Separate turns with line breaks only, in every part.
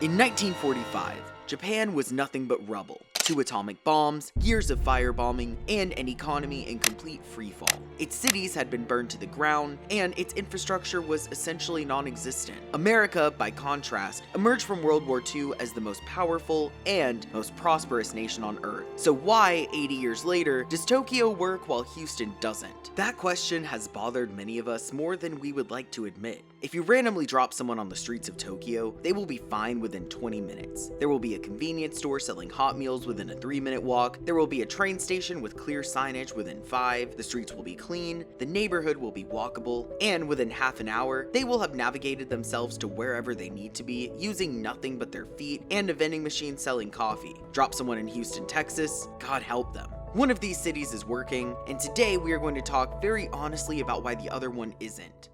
In 1945, Japan was nothing but rubble. 2 atomic bombs, years of firebombing, and an economy in complete freefall. Its cities had been burned to the ground, and its infrastructure was essentially non-existent. America, by contrast, emerged from World War II as the most powerful and most prosperous nation on Earth. So why, 80 years later, does Tokyo work while Houston doesn't? That question has bothered many of us more than we would like to admit. If you randomly drop someone on the streets of Tokyo, they will be fine within 20 minutes. There will be a convenience store selling hot meals within a 3-minute walk. There will be a train station with clear signage within 5. The streets will be clean. The neighborhood will be walkable. And within half an hour, they will have navigated themselves to wherever they need to be using nothing but their feet and a vending machine selling coffee. Drop someone in Houston, Texas, God help them. One of these cities is working, and today we are going to talk very honestly about why the other one isn't.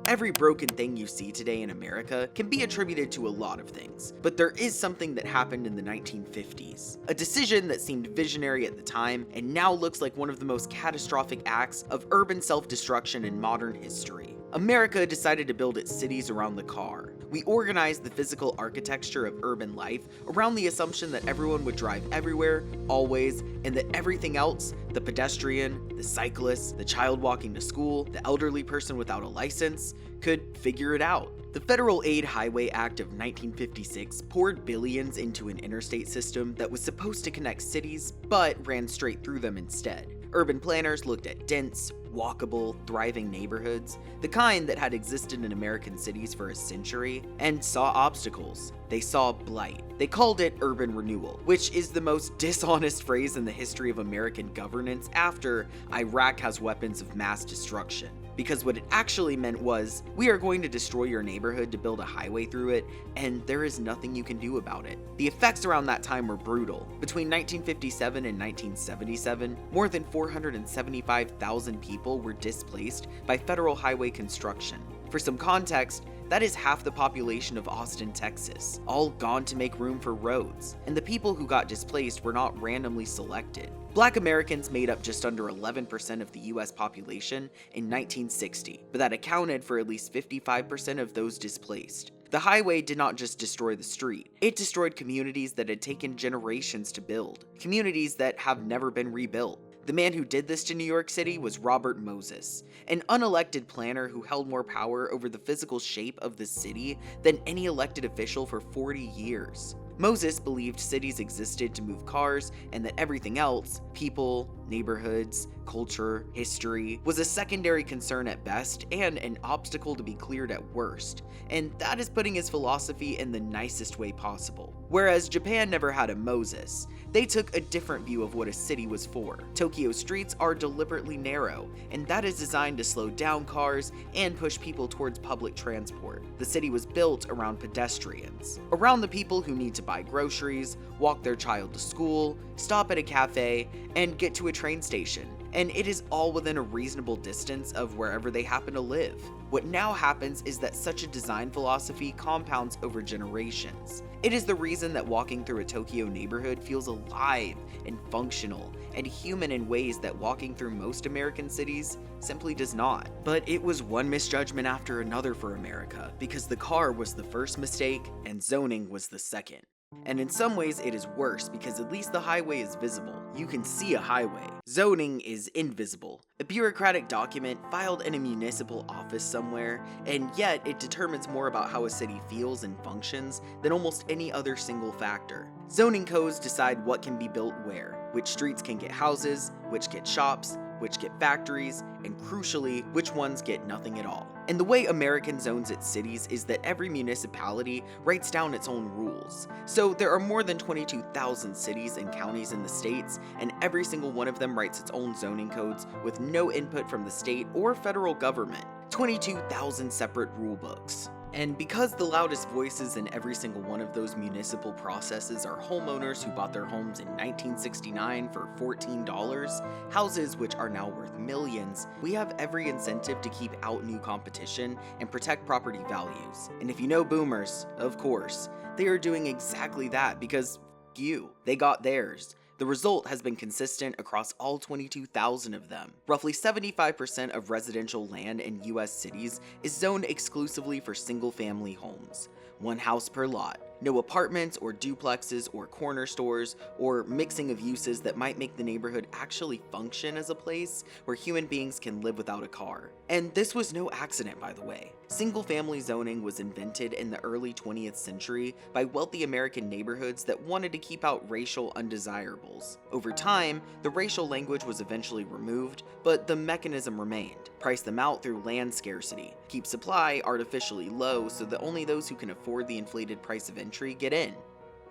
Every broken thing you see today in America can be attributed to a lot of things, but there is something that happened in the 1950s. A decision that seemed visionary at the time and now looks like one of the most catastrophic acts of urban self-destruction in modern history. America decided to build its cities around the car. We organized the physical architecture of urban life around the assumption that everyone would drive everywhere, always, and that everything else, the pedestrian, the cyclist, the child walking to school, the elderly person without a license, could figure it out. The Federal Aid Highway Act of 1956 poured billions into an interstate system that was supposed to connect cities, but ran straight through them instead. Urban planners looked at dense, walkable, thriving neighborhoods, the kind that had existed in American cities for a century, and saw obstacles. They saw blight. They called it urban renewal, which is the most dishonest phrase in the history of American governance after Iraq has weapons of mass destruction. Because what it actually meant was, we are going to destroy your neighborhood to build a highway through it, and there is nothing you can do about it. The effects around that time were brutal. Between 1957 and 1977, more than 475,000 people were displaced by federal highway construction. For some context, that is half the population of Austin, Texas, all gone to make room for roads, and the people who got displaced were not randomly selected. Black Americans made up just under 11% of the US population in 1960, but that accounted for at least 55% of those displaced. The highway did not just destroy the street, it destroyed communities that had taken generations to build, communities that have never been rebuilt. The man who did this to New York City was Robert Moses, an unelected planner who held more power over the physical shape of the city than any elected official for 40 years. Moses believed cities existed to move cars and that everything else, people, neighborhoods, culture, history, was a secondary concern at best and an obstacle to be cleared at worst. And that is putting his philosophy in the nicest way possible. Whereas Japan never had a Moses, they took a different view of what a city was for. Tokyo's streets are deliberately narrow, and that is designed to slow down cars and push people towards public transport. The city was built around pedestrians, around the people who need to buy groceries, walk their child to school, stop at a cafe, and get to a train station. And it is all within a reasonable distance of wherever they happen to live. What now happens is that such a design philosophy compounds over generations. It is the reason that walking through a Tokyo neighborhood feels alive and functional and human in ways that walking through most American cities simply does not. But it was one misjudgment after another for America, because the car was the first mistake and zoning was the second. And in some ways it is worse because at least the highway is visible. You can see a highway. Zoning is invisible. A bureaucratic document filed in a municipal office somewhere, and yet it determines more about how a city feels and functions than almost any other single factor. Zoning codes decide what can be built where, which streets can get houses, which get shops, which get factories, and crucially, which ones get nothing at all. And the way American zones its cities is that every municipality writes down its own rules. So there are more than 22,000 cities and counties in the states, and every single one of them writes its own zoning codes with no input from the state or federal government. 22,000 separate rule books. And because the loudest voices in every single one of those municipal processes are homeowners who bought their homes in 1969 for $14, houses which are now worth millions, we have every incentive to keep out new competition and protect property values. And if you know boomers, of course, they are doing exactly that because you. They got theirs. The result has been consistent across all 22,000 of them. Roughly 75% of residential land in US cities is zoned exclusively for single-family homes. One house per lot. No apartments or duplexes or corner stores or mixing of uses that might make the neighborhood actually function as a place where human beings can live without a car. And this was no accident, by the way. Single-family zoning was invented in the early 20th century by wealthy American neighborhoods that wanted to keep out racial undesirables. Over time, the racial language was eventually removed, but the mechanism remained. Price them out through land scarcity. Keep supply artificially low so that only those who can afford the inflated price of entry get in.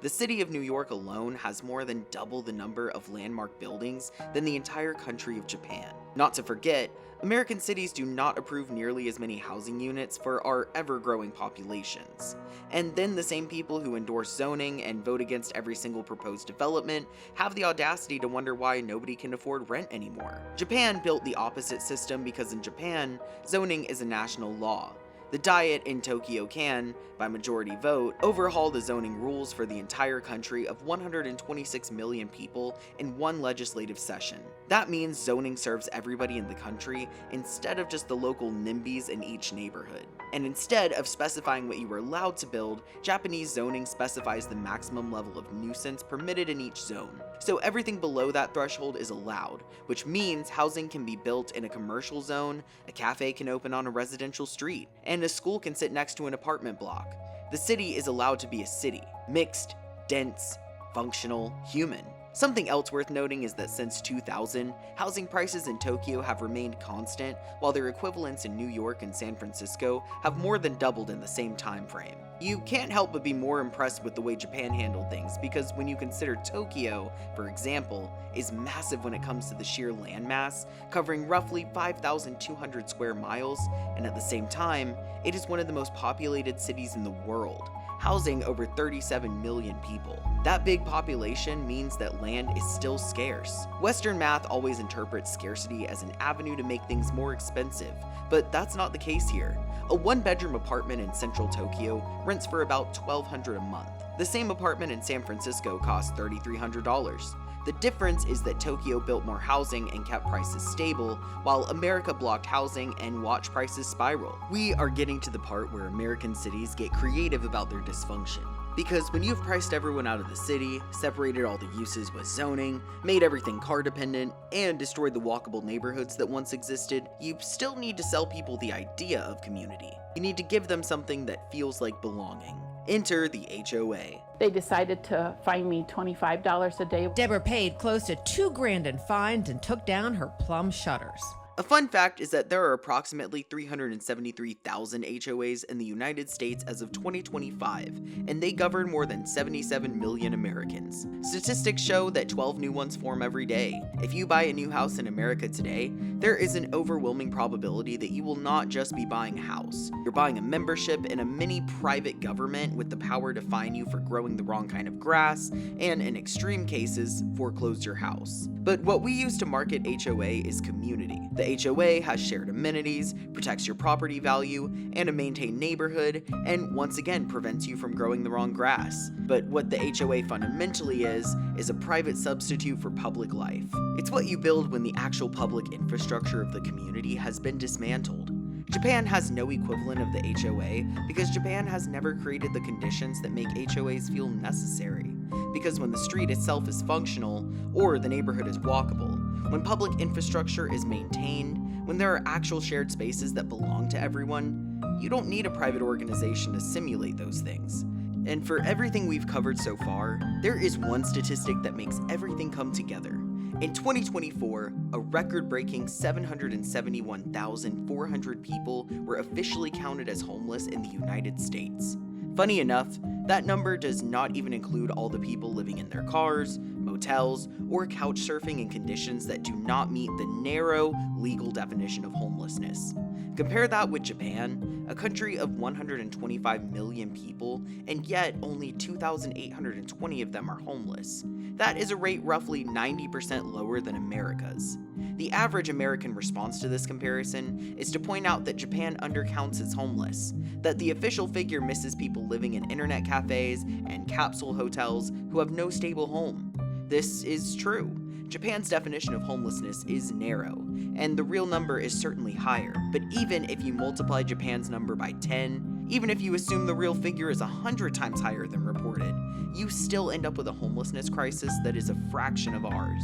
The city of New York alone has more than double the number of landmark buildings than the entire country of Japan. Not to forget, American cities do not approve nearly as many housing units for our ever-growing populations. And then the same people who endorse zoning and vote against every single proposed development have the audacity to wonder why nobody can afford rent anymore. Japan built the opposite system because in Japan, zoning is a national law. The Diet in Tokyo can, by majority vote, overhaul the zoning rules for the entire country of 126 million people in one legislative session. That means zoning serves everybody in the country instead of just the local NIMBYs in each neighborhood. And instead of specifying what you are allowed to build, Japanese zoning specifies the maximum level of nuisance permitted in each zone. So everything below that threshold is allowed, which means housing can be built in a commercial zone, a cafe can open on a residential street, and a school can sit next to an apartment block. The city is allowed to be a city. Mixed, dense, functional, human. Something else worth noting is that since 2000, housing prices in Tokyo have remained constant, while their equivalents in New York and San Francisco have more than doubled in the same time frame. You can't help but be more impressed with the way Japan handled things, because when you consider Tokyo, for example, is massive when it comes to the sheer landmass, covering roughly 5,200 square miles, and at the same time, it is one of the most populated cities in the world, housing over 37 million people. That big population means that land is still scarce. Western math always interprets scarcity as an avenue to make things more expensive, but that's not the case here. A one-bedroom apartment in central Tokyo rents for about $1,200 a month. The same apartment in San Francisco costs $3,300. The difference is that Tokyo built more housing and kept prices stable, while America blocked housing and watched prices spiral. We are getting to the part where American cities get creative about their dysfunction. Because when you've priced everyone out of the city, separated all the uses with zoning, made everything car dependent, and destroyed the walkable neighborhoods that once existed, you still need to sell people the idea of community. You need to give them something that feels like belonging. Enter the HOA.
They decided to fine me $25 a day.
Deborah paid close to $2,000 in fines and took down her plum shutters.
A fun fact is that there are approximately 373,000 HOAs in the United States as of 2025, and they govern more than 77 million Americans. Statistics show that 12 new ones form every day. If you buy a new house in America today, there is an overwhelming probability that you will not just be buying a house. You're buying a membership in a mini private government with the power to fine you for growing the wrong kind of grass, and in extreme cases, foreclose your house. But what we use to market HOA is community. The HOA has shared amenities, protects your property value, and a maintained neighborhood, and once again prevents you from growing the wrong grass. But what the HOA fundamentally is a private substitute for public life. It's what you build when the actual public infrastructure of the community has been dismantled. Japan has no equivalent of the HOA because Japan has never created the conditions that make HOAs feel necessary. Because when the street itself is functional, or the neighborhood is walkable, when public infrastructure is maintained, when there are actual shared spaces that belong to everyone, you don't need a private organization to simulate those things. And for everything we've covered so far, there is one statistic that makes everything come together. In 2024, a record-breaking 771,400 people were officially counted as homeless in the United States. Funny enough, that number does not even include all the people living in their cars, motels, or couch surfing in conditions that do not meet the narrow legal definition of homelessness. Compare that with Japan, a country of 125 million people, and yet only 2,820 of them are homeless. That is a rate roughly 90% lower than America's. The average American response to this comparison is to point out that Japan undercounts its homeless, that the official figure misses people living in internet cafes and capsule hotels who have no stable home. This is true. Japan's definition of homelessness is narrow, and the real number is certainly higher. But even if you multiply Japan's number by 10, even if you assume the real figure is 100 times higher than reported, you still end up with a homelessness crisis that is a fraction of ours.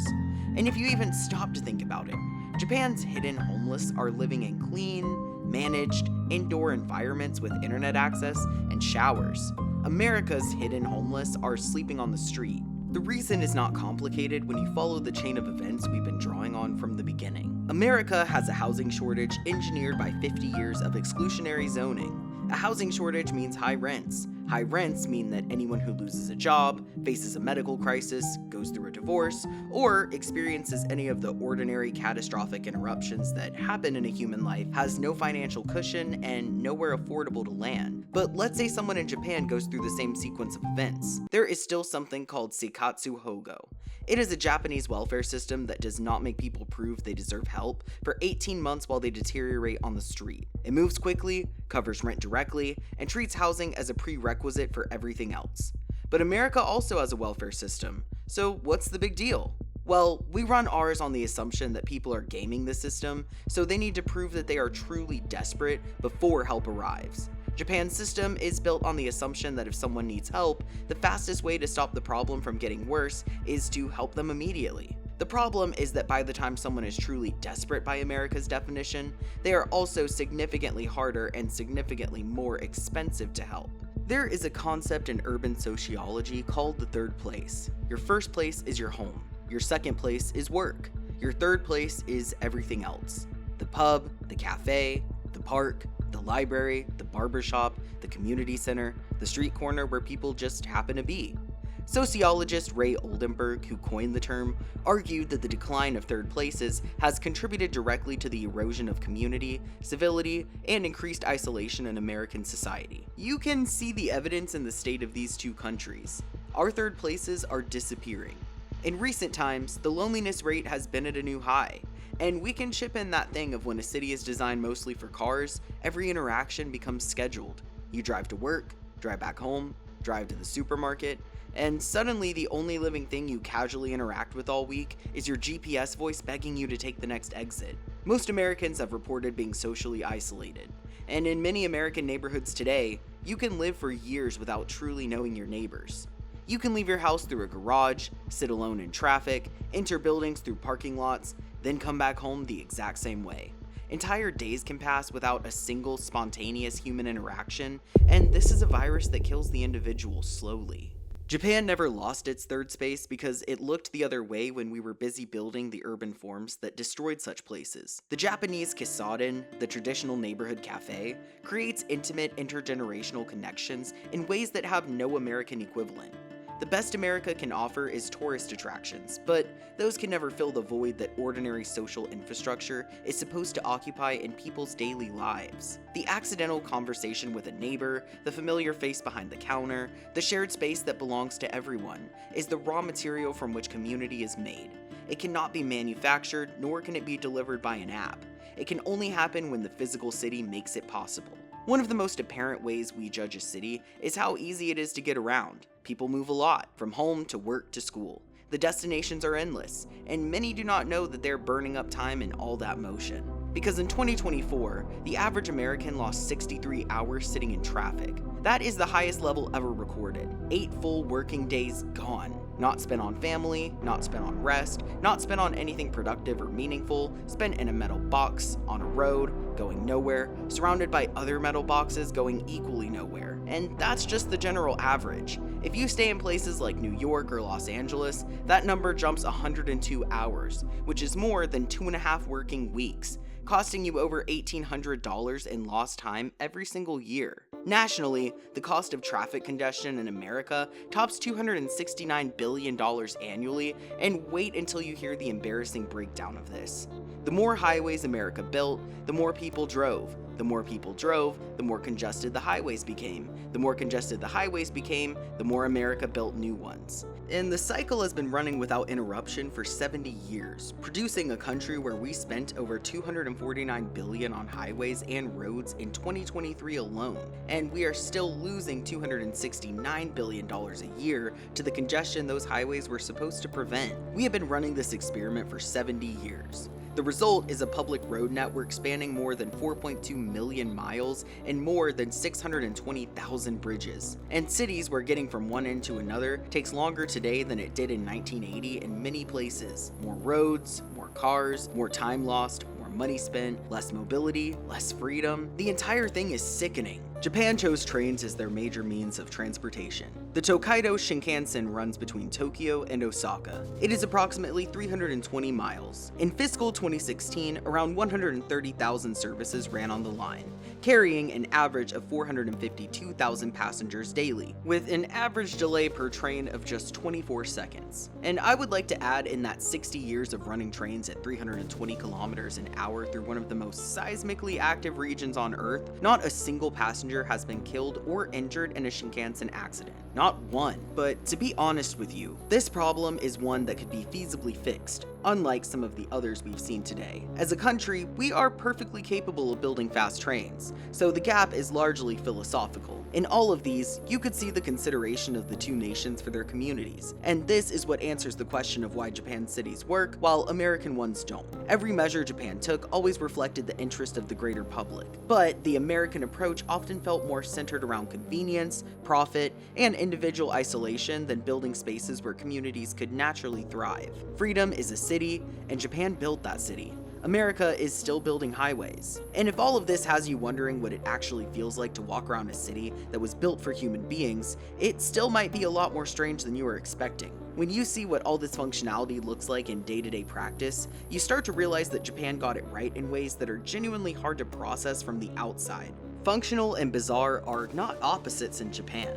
And if you even stop to think about it, Japan's hidden homeless are living in clean, managed, indoor environments with internet access and showers. America's hidden homeless are sleeping on the street. The reason is not complicated when you follow the chain of events we've been drawing on from the beginning. America has a housing shortage engineered by 50 years of exclusionary zoning. A housing shortage means high rents. High rents mean that anyone who loses a job, faces a medical crisis, goes through a divorce, or experiences any of the ordinary catastrophic interruptions that happen in a human life has no financial cushion and nowhere affordable to land. But let's say someone in Japan goes through the same sequence of events. There is still something called Seikatsu Hogo. It is a Japanese welfare system that does not make people prove they deserve help for 18 months while they deteriorate on the street. It moves quickly, covers rent directly, and treats housing as a prerequisite for everything else. But America also has a welfare system, so what's the big deal? Well, we run ours on the assumption that people are gaming the system, so they need to prove that they are truly desperate before help arrives. Japan's system is built on the assumption that if someone needs help, the fastest way to stop the problem from getting worse is to help them immediately. The problem is that by the time someone is truly desperate by America's definition, they are also significantly harder and significantly more expensive to help. There is a concept in urban sociology called the third place. Your first place is your home. Your second place is work. Your third place is everything else. The pub, the cafe, the park, the library, the barbershop, the community center, the street corner where people just happen to be. Sociologist Ray Oldenburg, who coined the term, argued that the decline of third places has contributed directly to the erosion of community, civility, and increased isolation in American society. You can see the evidence in the state of these two countries. Our third places are disappearing. In recent times, the loneliness rate has been at a new high. And we can chip in that thing of when a city is designed mostly for cars, every interaction becomes scheduled. You drive to work, drive back home, drive to the supermarket, and suddenly the only living thing you casually interact with all week is your GPS voice begging you to take the next exit. Most Americans have reported being socially isolated, and in many American neighborhoods today, you can live for years without truly knowing your neighbors. You can leave your house through a garage, sit alone in traffic, enter buildings through parking lots, then come back home the exact same way. Entire days can pass without a single spontaneous human interaction, and this is a virus that kills the individual slowly. Japan never lost its third space because it looked the other way when we were busy building the urban forms that destroyed such places. The Japanese kisaden, the traditional neighborhood cafe, creates intimate intergenerational connections in ways that have no American equivalent. The best America can offer is tourist attractions, but those can never fill the void that ordinary social infrastructure is supposed to occupy in people's daily lives. The accidental conversation with a neighbor, the familiar face behind the counter, the shared space that belongs to everyone, is the raw material from which community is made. It cannot be manufactured, nor can it be delivered by an app. It can only happen when the physical city makes it possible. One of the most apparent ways we judge a city is how easy it is to get around. People move a lot, from home to work to school. The destinations are endless, and many do not know that they're burning up time in all that motion. Because in 2024, the average American lost 63 hours sitting in traffic. That is the highest level ever recorded. 8 full working days gone. Not spent on family, not spent on rest, not spent on anything productive or meaningful, spent in a metal box, on a road, going nowhere, surrounded by other metal boxes going equally nowhere. And that's just the general average. If you stay in places like New York or Los Angeles, that number jumps 102 hours, which is more than 2.5 working weeks, costing you over $1,800 in lost time every single year. Nationally, the cost of traffic congestion in America tops $269 billion annually, and wait until you hear the embarrassing breakdown of this. The more highways America built, the more people drove. The more people drove, the more congested the highways became. The more congested the highways became, the more America built new ones. And the cycle has been running without interruption for 70 years, producing a country where we spent over $249 billion on highways and roads in 2023 alone, and we are still losing $269 billion a year to the congestion those highways were supposed to prevent. We have been running this experiment for 70 years. The result is a public road network spanning more than 4.2 million miles and more than 620,000 bridges. And cities where getting from one end to another takes longer today than it did in 1980 in many places. More roads, more cars, more time lost, more money spent, less mobility, less freedom. The entire thing is sickening. Japan chose trains as their major means of transportation. The Tokaido Shinkansen runs between Tokyo and Osaka. It is approximately 320 miles. In fiscal 2016, around 130,000 services ran on the line, carrying an average of 452,000 passengers daily, with an average delay per train of just 24 seconds. And I would like to add, in that 60 years of running trains at 320 kilometers an hour through one of the most seismically active regions on Earth, not a single passenger has been killed or injured in a Shinkansen accident. Not one. But to be honest with you, this problem is one that could be feasibly fixed, unlike some of the others we've seen today. As a country, we are perfectly capable of building fast trains, so the gap is largely philosophical. In all of these, you could see the consideration of the two nations for their communities, and this is what answers the question of why Japan's cities work while American ones don't. Every measure Japan took always reflected the interest of the greater public, but the American approach often felt more centered around convenience, profit, and individual isolation than building spaces where communities could naturally thrive. Freedom is a city, and Japan built that city. America is still building highways. And if all of this has you wondering what it actually feels like to walk around a city that was built for human beings, it still might be a lot more strange than you were expecting. When you see what all this functionality looks like in day-to-day practice, you start to realize that Japan got it right in ways that are genuinely hard to process from the outside. Functional and bizarre are not opposites in Japan.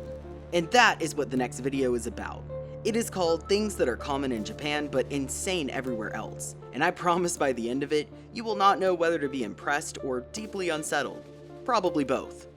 And that is what the next video is about. It is called Things That Are Common in Japan but Insane Everywhere Else, and I promise by the end of it, you will not know whether to be impressed or deeply unsettled. Probably both.